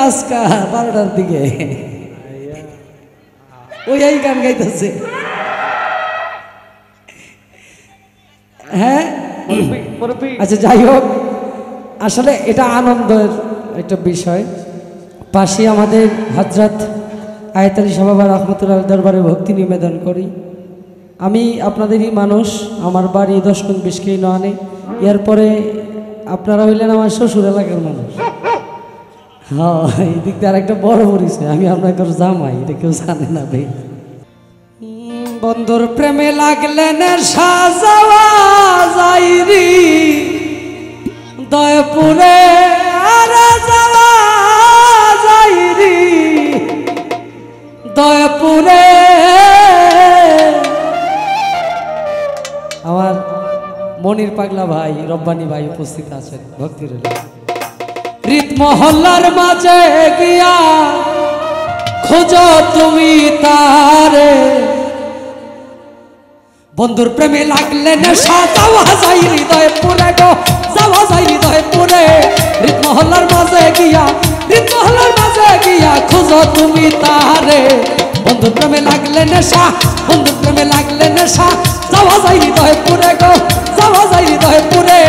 আজকা 12টার দিকে ওই এই গান গাইতেছে। হ্যাঁ আচ্ছা যাই হোক, আসলে এটা আনন্দের একটা বিষয়। পাশে আমাদের হযরত আয়াত আলী শাহ বাবা রহমতুল্লাহ দরবারে ভক্তি নিবেদন করি। আমি আপনাদেরই মানুষ, আমার বাড়ি 10 নং 20 কেই নয়। এরপরে আপনারা হইলেন আমার শ্বশুর এলাকার মানুষ। হ্যাঁ, এই দিক দিয়ে আরেকটা বড় পরিচয়, আমি আপনার জামাই, এটা কেউ জানে না ভাই। বন্ধুর প্রেমে লাগলেন সাজাওয়া যাইরি দয়পুরে আর যাওয়া যাইরি দয়পুরে। আমার মনির পাগলা ভাই, রব্বানি ভাই উপস্থিত আছেন ভক্তির রীত মহল্লার মাঝে গিয়া খোঁজো তুমি তারে। বন্ধুর প্রেমে লাগলে নেশা যাওয়া যায় হৃদয়পুরে গো, যাওয়া যায় হৃদয়পুরে। রীত মহল্লার মাঝে গিয়া, রীত মহল্লার মাঝে গিয়া খোঁজো তুমি তারে। বন্ধুর প্রেমে লাগলে নেশা, বন্ধুর প্রেমে লাগলে নেশা যাওয়া যায় হৃদয়পুরে গো, যাওয়া যায় হৃদয়পুরে।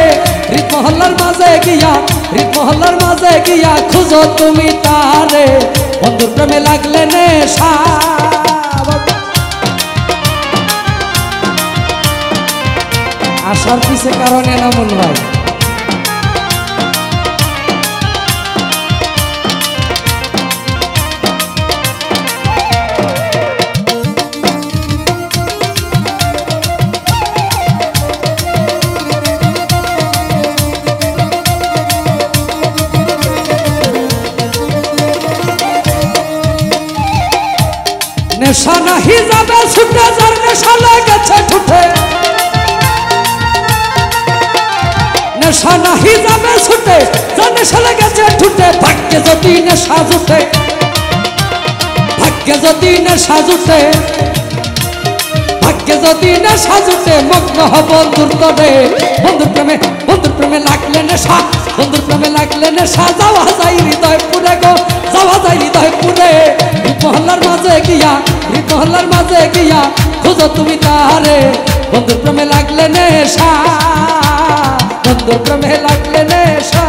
রীত মহল্লার মাঝে গিয়া, রীত মহল্লার মাঝে গিয়া খোঁজো তুমি তারে। বন্ধুর প্রেমে লাগলে নেশা। আসার পিছে কারণ এনামুল ভাই। নেশা নাহি যাবে ছুটে, যার নেশা লেগেছে ঠুঠে। নেশা নাহি যাবে ছুটে, যার নেশা লেগেছে ঠুঠে। ভাগ্যে যদি নেশা জুটে, ভাগ্যে যদি নেশা জুটে, ভাগ্যে যদি নেশা জুটে মগ্ন হব বন্ধুর তরে। বন্ধুর প্রেমে, বন্ধুর প্রেমে লাগলে নেশা, বন্ধুর প্রেমে লাগলে নেশা যাওয়া যায় হৃদয়পুরে গো, যাওয়া যায় হৃদয়পুরে। রীত মহল্লার মাঝে গিয়া, রীত মহল্লার মাঝে গিয়া খোঁজো তুমি তারে। বন্ধুর প্রেমে লাগলে নেশা, বন্ধুর প্রেমে লাগলে নেশা।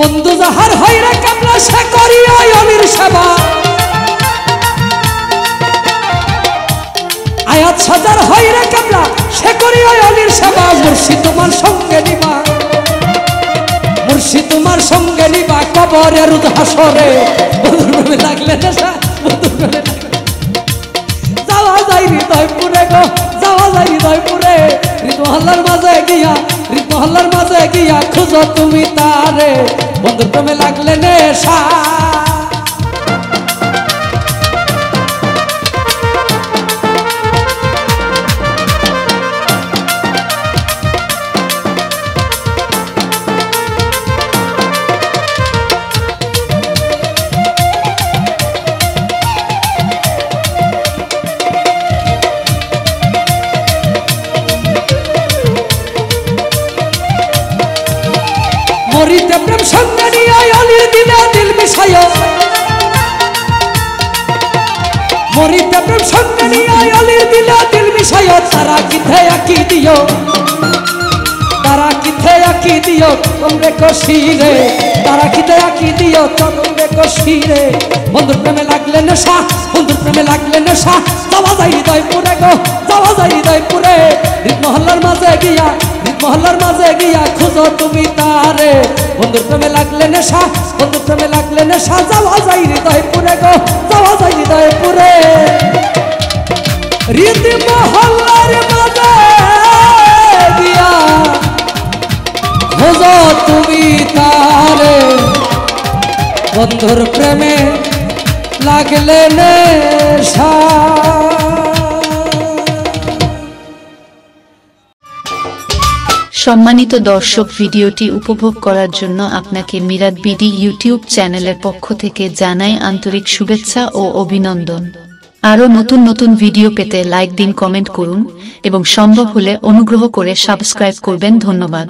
বন্ধু যাহার হইরে কামলা সে করিয়া অলির সেবা। আয়াত সাজার হইরে কামলা সে করিয়া অলির সেবা। মুর্শিদ তোমার সঙ্গে নিবা, মুর্শিদ তোমার সঙ্গে নিবা কবরের উদ্হাসরে। বন্ধুর প্রেমে লাগলে নেশা, বন্ধুর প্রেমে যাওয়া যায় হৃদয়পুরে গো, যাওয়া যায় হৃদয়পুরে। রীত মহল্লার মাঝে গিয়া, রীত মহল্লার মাঝে গিয়া খোঁজো তুমি তারে। বন্ধুর প্রেমে লাগলে নেশা। মরিতে প্রেম সঙ্গে নিয়ে অলির দিলে দিল মিশায়। মরিতে প্রেম সঙ্গে নিয়ে অলির দিলে দিল মিশায়। তারা কিথে আঁকি দিও, তারা কিথে আঁকি দিও তোমরে কষিরে। তারা কিথে আঁকি দিও তোমরে কষিরে। বন্ধুর প্রেমে লাগলে নেশা, বন্ধুর প্রেমে লাগলে নেশা যাওয়া যায় হৃদয়পুরে গো, যাওয়া যায় হৃদয়পুরে। রীত মহল্লার মাঝে গিয়া, রীত মহল্লার মাঝে গিয়া খোঁজো তুমি তারে। বন্ধুর প্রেমে লাগলে নেশা, বন্ধুর প্রেমে লাগলে নেশা যাওয়া যায় হৃদয়পুরে গো, যাওয়া যায় হৃদয়পুরে। রীত মহল্লার মাঝে গিয়া খোঁজো তুমি তারে, বন্ধুর প্রেমে লাগলে নেশা। সম্মানিত দর্শক, ভিডিওটি উপভোগ করার জন্য আপনাকে মিরাত বিডি ইউটিউব চ্যানেলের পক্ষ থেকে জানাই আন্তরিক শুভেচ্ছা ও অভিনন্দন। আরও নতুন নতুন ভিডিও পেতে লাইক দিন, কমেন্ট করুন এবং সম্ভব হলে অনুগ্রহ করে সাবস্ক্রাইব করবেন। ধন্যবাদ।